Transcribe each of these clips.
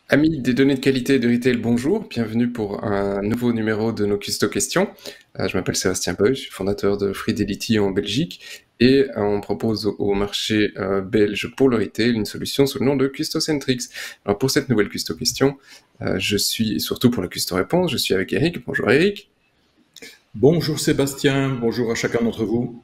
Amis des données de qualité de retail, bonjour, bienvenue pour un nouveau numéro de nos Custo Questions. Je m'appelle Sébastien Boy, je suis fondateur de Fridelity en Belgique et on propose au marché belge pour le retail une solution sous le nom de Custocentrix. Alors pour cette nouvelle Custo Question, je suis, et surtout pour la Custo Réponse, je suis avec Eric. Bonjour Eric. Bonjour Sébastien, bonjour à chacun d'entre vous.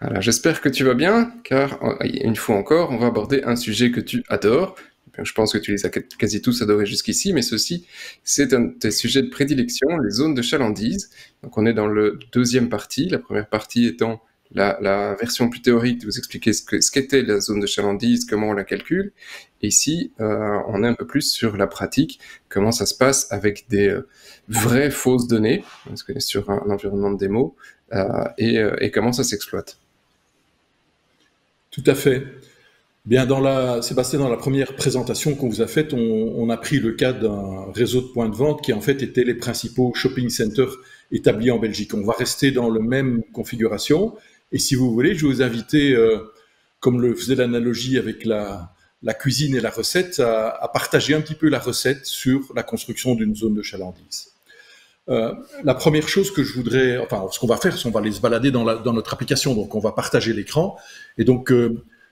Voilà, j'espère que tu vas bien, car une fois encore, on va aborder un sujet que tu adores. Je pense que tu les as quasi tous adorés jusqu'ici, mais ceci, c'est un de tes sujets de prédilection, les zones de chalandise. Donc on est dans le deuxième partie, la première partie étant la version plus théorique de vous expliquer ce qu'était la zone de chalandise, comment on la calcule. Et ici, on est un peu plus sur la pratique, comment ça se passe avec des vraies fausses données, parce qu'on est sur un environnement de démo, et comment ça s'exploite. Tout à fait. Bien, Sébastien, dans la première présentation qu'on vous a faite, on a pris le cas d'un réseau de points de vente qui en fait étaient les principaux shopping centers établis en Belgique. On va rester dans la même configuration. Et si vous voulez, je vais vous inviter, comme le faisait l'analogie avec la cuisine et la recette, à partager un petit peu la recette sur la construction d'une zone de chalandise. La première chose que je voudrais, enfin, ce qu'on va faire, c'est qu'on va aller se balader dans notre application. Donc, on va partager l'écran. Et donc,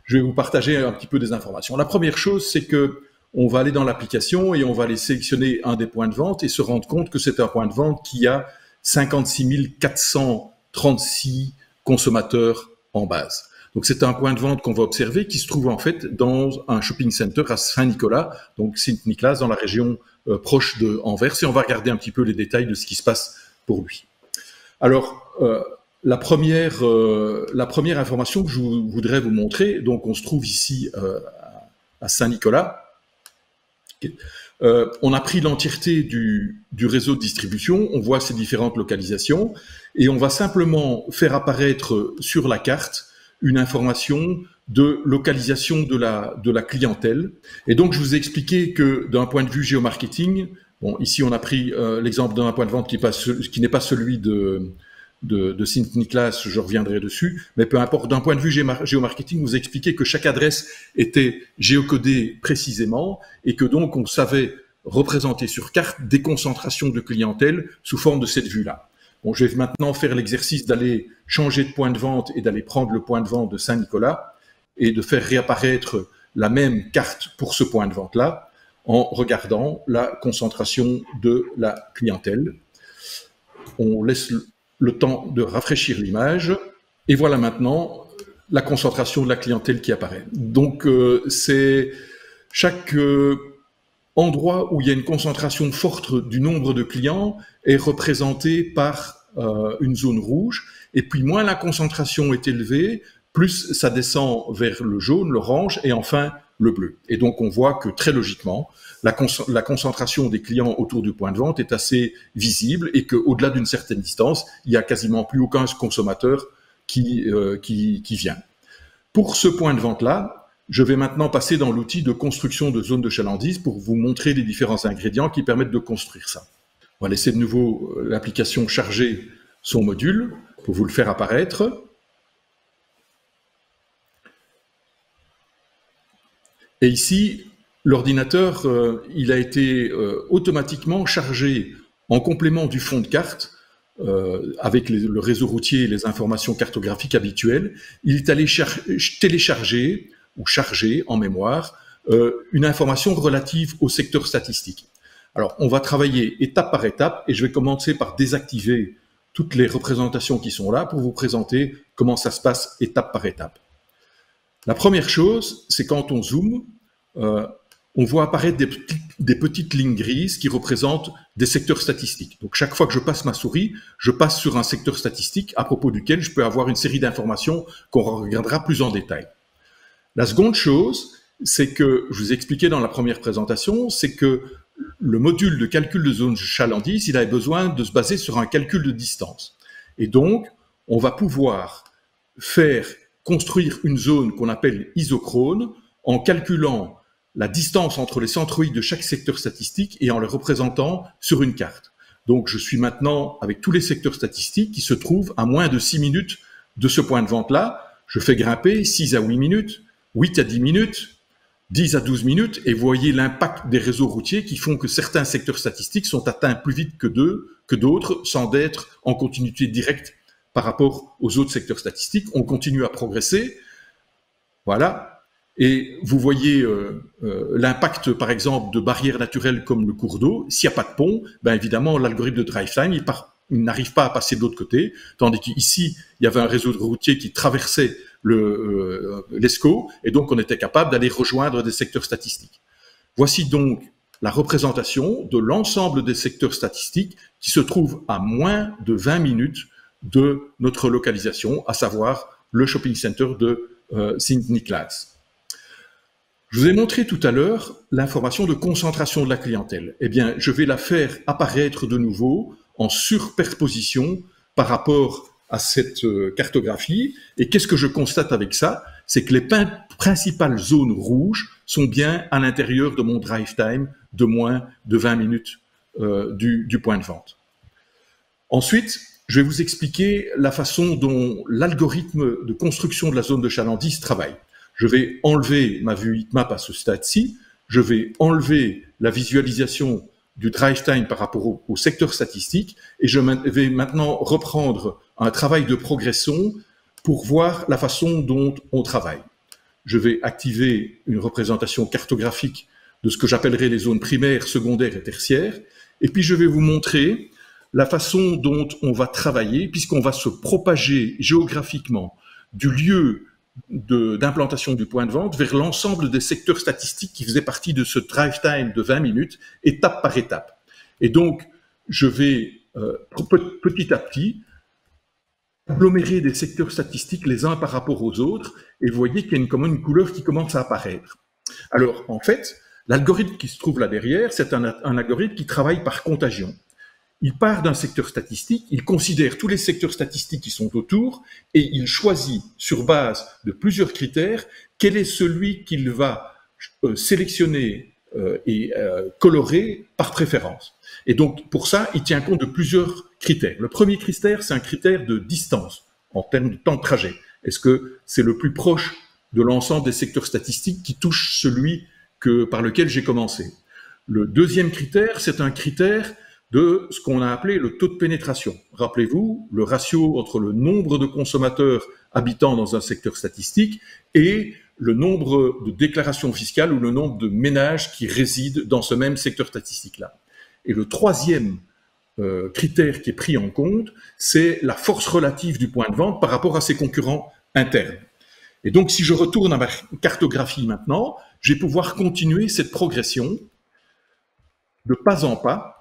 je vais vous partager un petit peu des informations. La première chose, c'est que on va aller dans l'application et on va aller sélectionner un des points de vente et se rendre compte que c'est un point de vente qui a 56 436 consommateurs en base. Donc, c'est un point de vente qu'on va observer qui se trouve en fait dans un shopping center à Saint-Nicolas, donc Sint-Niklaas, dans la région proche de Anvers. Et on va regarder un petit peu les détails de ce qui se passe pour lui. Alors, la première information que je voudrais vous montrer, donc on se trouve ici à Saint-Nicolas. On a pris l'entièreté du réseau de distribution, on voit ces différentes localisations, et on va simplement faire apparaître sur la carte une information de localisation de la clientèle. Et donc, je vous ai expliqué que d'un point de vue géomarketing, bon, ici on a pris l'exemple d'un point de vente qui n'est pas celui de Sint-Niklaas, je reviendrai dessus, mais peu importe, d'un point de vue géomarketing, vous expliquez que chaque adresse était géocodée précisément et que donc on savait représenter sur carte des concentrations de clientèle sous forme de cette vue-là. Bon, je vais maintenant faire l'exercice d'aller changer de point de vente et d'aller prendre le point de vente de Saint-Nicolas et de faire réapparaître la même carte pour ce point de vente-là en regardant la concentration de la clientèle. On laisse le temps de rafraîchir l'image et voilà maintenant la concentration de la clientèle qui apparaît. Donc, c'est chaque endroit où il y a une concentration forte du nombre de clients est représenté par une zone rouge. Et puis, moins la concentration est élevée, plus ça descend vers le jaune, l'orange et enfin le bleu. Et donc, on voit que très logiquement, la concentration des clients autour du point de vente est assez visible et qu'au-delà d'une certaine distance, il n'y a quasiment plus aucun consommateur qui vient. Pour ce point de vente-là, je vais maintenant passer dans l'outil de construction de zones de chalandise pour vous montrer les différents ingrédients qui permettent de construire ça. On va laisser de nouveau l'application charger son module pour vous le faire apparaître. Et ici, l'ordinateur, il a été automatiquement chargé en complément du fond de carte avec le réseau routier et les informations cartographiques habituelles. Il est allé télécharger ou charger en mémoire une information relative au secteur statistique. Alors, on va travailler étape par étape et je vais commencer par désactiver toutes les représentations qui sont là pour vous présenter comment ça se passe étape par étape. La première chose, c'est quand on zoome, on voit apparaître des petites lignes grises qui représentent des secteurs statistiques. Donc, chaque fois que je passe ma souris, je passe sur un secteur statistique à propos duquel je peux avoir une série d'informations qu'on regardera plus en détail. La seconde chose, c'est que, je vous ai expliqué dans la première présentation, c'est que le module de calcul de zone chalandise, il avait besoin de se baser sur un calcul de distance. Et donc, on va pouvoir construire une zone qu'on appelle isochrone en calculant la distance entre les centroïdes de chaque secteur statistique et en les représentant sur une carte. Donc, je suis maintenant avec tous les secteurs statistiques qui se trouvent à moins de 6 minutes de ce point de vente-là. Je fais grimper 6 à 8 minutes, 8 à 10 minutes, 10 à 12 minutes et voyez l'impact des réseaux routiers qui font que certains secteurs statistiques sont atteints plus vite que d'autres sans être en continuité directe par rapport aux autres secteurs statistiques. On continue à progresser. Voilà. Et vous voyez l'impact, par exemple, de barrières naturelles comme le cours d'eau. S'il n'y a pas de pont, ben évidemment, l'algorithme de DriveTime, il n'arrive pas à passer de l'autre côté. Tandis qu'ici, il y avait un réseau routier qui traversait l'ESCO, et donc on était capable d'aller rejoindre des secteurs statistiques. Voici donc la représentation de l'ensemble des secteurs statistiques qui se trouvent à moins de 20 minutes de notre localisation, à savoir le shopping center de Sint-Niklaas. Je vous ai montré tout à l'heure l'information de concentration de la clientèle. Eh bien, je vais la faire apparaître de nouveau en surperposition par rapport à cette cartographie. Et qu'est-ce que je constate avec ça? C'est que les principales zones rouges sont bien à l'intérieur de mon drive time de moins de 20 minutes du point de vente. Ensuite, je vais vous expliquer la façon dont l'algorithme de construction de la zone de chalandise travaille. Je vais enlever ma vue heatmap à ce stade-ci, je vais enlever la visualisation du drive time par rapport au secteur statistique et je vais maintenant reprendre un travail de progression pour voir la façon dont on travaille. Je vais activer une représentation cartographique de ce que j'appellerai les zones primaires, secondaires et tertiaires, et puis je vais vous montrer la façon dont on va travailler, puisqu'on va se propager géographiquement du lieu d'implantation du point de vente vers l'ensemble des secteurs statistiques qui faisaient partie de ce drive time de 20 minutes, étape par étape. Et donc, je vais petit à petit agglomérer des secteurs statistiques les uns par rapport aux autres, et vous voyez qu'il y a une couleur qui commence à apparaître. Alors, en fait, l'algorithme qui se trouve là derrière, c'est un algorithme qui travaille par contagion. Il part d'un secteur statistique, il considère tous les secteurs statistiques qui sont autour et il choisit sur base de plusieurs critères quel est celui qu'il va sélectionner et colorer par préférence. Et donc pour ça, il tient compte de plusieurs critères. Le premier critère, c'est un critère de distance en termes de temps de trajet. Est-ce que c'est le plus proche de l'ensemble des secteurs statistiques qui touche celui par lequel j'ai commencé? Le deuxième critère, c'est un critère de ce qu'on a appelé le taux de pénétration. Rappelez-vous, le ratio entre le nombre de consommateurs habitant dans un secteur statistique et le nombre de déclarations fiscales ou le nombre de ménages qui résident dans ce même secteur statistique-là. Et le troisième critère qui est pris en compte, c'est la force relative du point de vente par rapport à ses concurrents internes. Et donc, si je retourne à ma cartographie maintenant, je vais pouvoir continuer cette progression de pas en pas,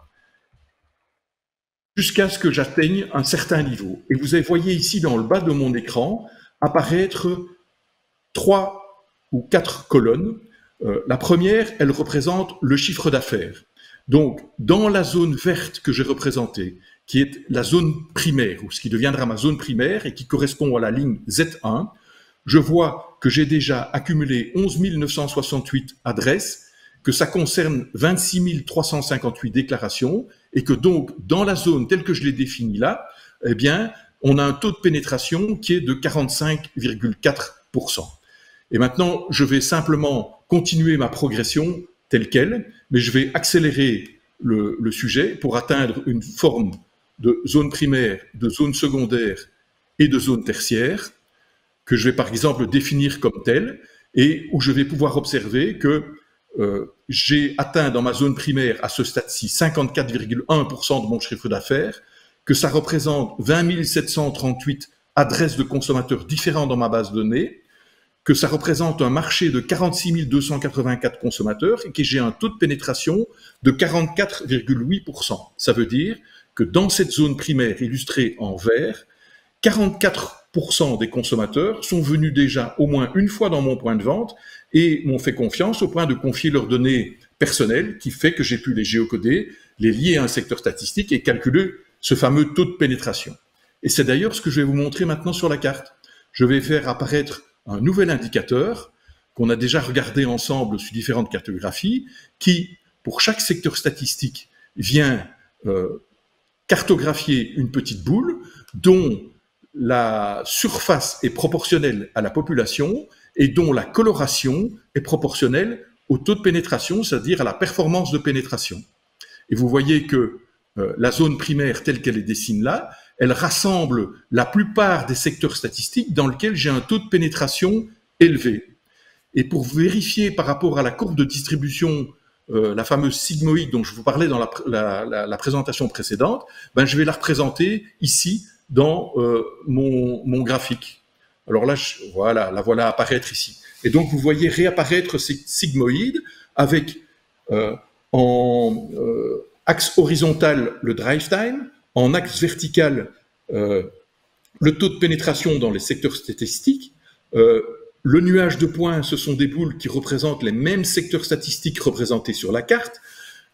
jusqu'à ce que j'atteigne un certain niveau. Et vous voyez ici dans le bas de mon écran apparaître 3 ou 4 colonnes. La première, elle représente le chiffre d'affaires. Donc, dans la zone verte que j'ai représentée, qui est la zone primaire, ou ce qui deviendra ma zone primaire et qui correspond à la ligne Z1, je vois que j'ai déjà accumulé 11 968 adresses, que ça concerne 26 358 déclarations, et que donc, dans la zone telle que je l'ai définie là, eh bien, on a un taux de pénétration qui est de 45,4%. Et maintenant, je vais simplement continuer ma progression telle qu'elle, mais je vais accélérer le sujet pour atteindre une forme de zone primaire, de zone secondaire et de zone tertiaire, que je vais par exemple définir comme telle, et où je vais pouvoir observer que j'ai atteint dans ma zone primaire à ce stade-ci 54,1% de mon chiffre d'affaires, que ça représente 20 738 adresses de consommateurs différents dans ma base de données, que ça représente un marché de 46 284 consommateurs et que j'ai un taux de pénétration de 44,8%. Ça veut dire que dans cette zone primaire illustrée en vert, 44% des consommateurs sont venus déjà au moins une fois dans mon point de vente et m'ont fait confiance au point de confier leurs données personnelles qui fait que j'ai pu les géocoder, les lier à un secteur statistique et calculer ce fameux taux de pénétration. Et c'est d'ailleurs ce que je vais vous montrer maintenant sur la carte. Je vais faire apparaître un nouvel indicateur qu'on a déjà regardé ensemble sur différentes cartographies qui, pour chaque secteur statistique, vient cartographier une petite boule dont la surface est proportionnelle à la population et dont la coloration est proportionnelle au taux de pénétration, c'est-à-dire à la performance de pénétration. Et vous voyez que la zone primaire telle qu'elle est dessinée là, elle rassemble la plupart des secteurs statistiques dans lesquels j'ai un taux de pénétration élevé. Et pour vérifier par rapport à la courbe de distribution, la fameuse sigmoïde dont je vous parlais dans la présentation précédente, ben je vais la représenter ici dans mon graphique. Alors là, voilà, la voilà apparaître ici. Et donc, vous voyez réapparaître ces sigmoïdes avec en axe horizontal le drive time, en axe vertical le taux de pénétration dans les secteurs statistiques. Le nuage de points, ce sont des boules qui représentent les mêmes secteurs statistiques représentés sur la carte.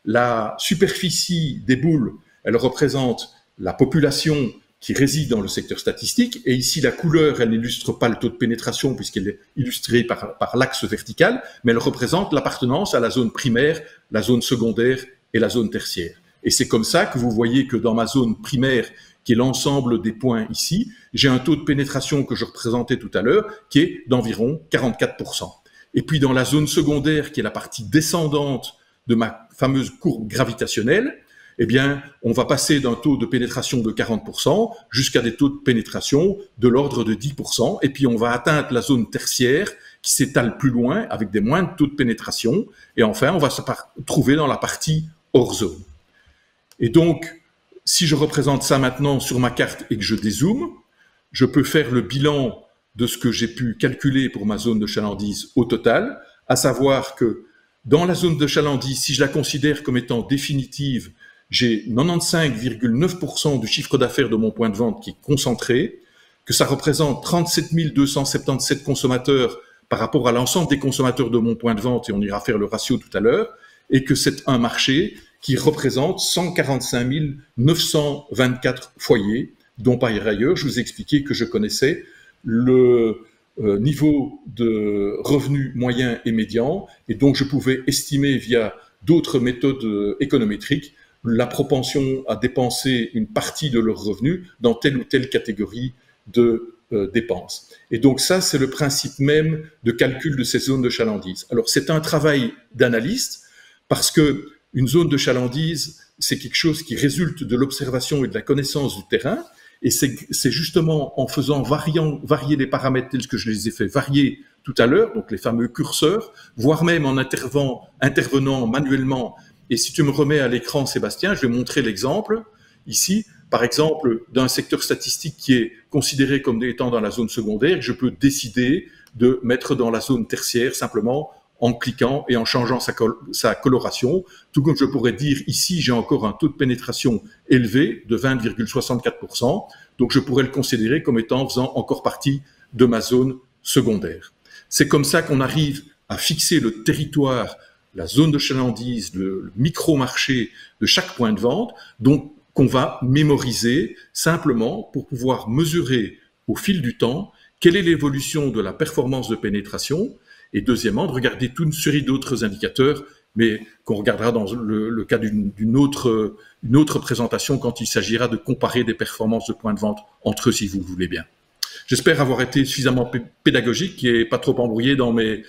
La superficie des boules, elle représente la population qui réside dans le secteur statistique. Et ici, la couleur, elle n'illustre pas le taux de pénétration puisqu'elle est illustrée par l'axe vertical, mais elle représente l'appartenance à la zone primaire, la zone secondaire et la zone tertiaire. Et c'est comme ça que vous voyez que dans ma zone primaire, qui est l'ensemble des points ici, j'ai un taux de pénétration que je représentais tout à l'heure, qui est d'environ 44%. Et puis dans la zone secondaire, qui est la partie descendante de ma fameuse courbe gravitationnelle, eh bien, on va passer d'un taux de pénétration de 40% jusqu'à des taux de pénétration de l'ordre de 10%. Et puis, on va atteindre la zone tertiaire qui s'étale plus loin avec des moindres taux de pénétration. Et enfin, on va se trouver dans la partie hors zone. Et donc, si je représente ça maintenant sur ma carte et que je dézoome, je peux faire le bilan de ce que j'ai pu calculer pour ma zone de chalandise au total, à savoir que dans la zone de chalandise, si je la considère comme étant définitive, j'ai 95,9% du chiffre d'affaires de mon point de vente qui est concentré, que ça représente 37 277 consommateurs par rapport à l'ensemble des consommateurs de mon point de vente, et on ira faire le ratio tout à l'heure, et que c'est un marché qui représente 145 924 foyers, dont par ailleurs, je vous ai expliqué que je connaissais le niveau de revenu moyen et médian, et donc je pouvais estimer via d'autres méthodes économétriques la propension à dépenser une partie de leurs revenus dans telle ou telle catégorie de dépenses. Et donc ça, c'est le principe même de calcul de ces zones de chalandise. Alors c'est un travail d'analyste, parce que une zone de chalandise, c'est quelque chose qui résulte de l'observation et de la connaissance du terrain, et c'est justement en faisant varier les paramètres tels que je les ai fait varier tout à l'heure, donc les fameux curseurs, voire même en intervenant manuellement. Et si tu me remets à l'écran, Sébastien, je vais montrer l'exemple ici, par exemple, d'un secteur statistique qui est considéré comme étant dans la zone secondaire, je peux décider de mettre dans la zone tertiaire simplement en cliquant et en changeant sa coloration, tout comme je pourrais dire ici, j'ai encore un taux de pénétration élevé de 20,64%, donc je pourrais le considérer comme étant faisant encore partie de ma zone secondaire. C'est comme ça qu'on arrive à fixer le territoire, la zone de chalandise, le micro-marché de chaque point de vente, donc qu'on va mémoriser simplement pour pouvoir mesurer au fil du temps quelle est l'évolution de la performance de pénétration, et deuxièmement, de regarder toute une série d'autres indicateurs, mais qu'on regardera dans le cas d'une autre présentation quand il s'agira de comparer des performances de points de vente entre eux, si vous le voulez bien. J'espère avoir été suffisamment pédagogique et pas trop embrouillé dans mes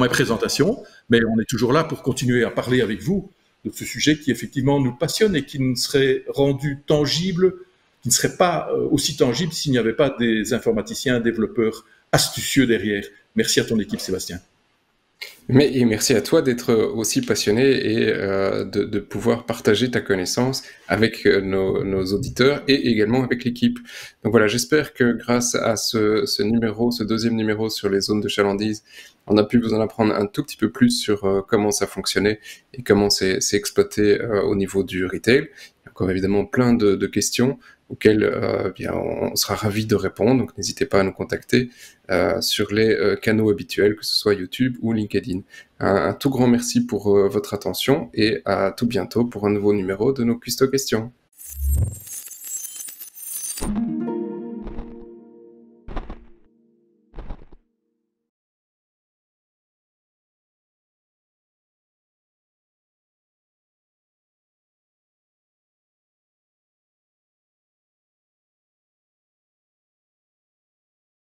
présentations, mais on est toujours là pour continuer à parler avec vous de ce sujet qui effectivement nous passionne et qui ne serait rendu tangible, qui ne serait pas aussi tangible s'il n'y avait pas des informaticiens, développeurs astucieux derrière. Merci à ton équipe, Sébastien. Et merci à toi d'être aussi passionné et de pouvoir partager ta connaissance avec nos auditeurs et également avec l'équipe. Donc voilà, j'espère que grâce à ce deuxième numéro sur les zones de chalandise, on a pu vous en apprendre un tout petit peu plus sur comment ça fonctionnait et comment c'est exploité au niveau du retail. Il y a encore évidemment plein de questions auxquelles bien, on sera ravis de répondre, donc n'hésitez pas à nous contacter sur les canaux habituels, que ce soit YouTube ou LinkedIn. Un tout grand merci pour votre attention et à tout bientôt pour un nouveau numéro de nos Custo Questions.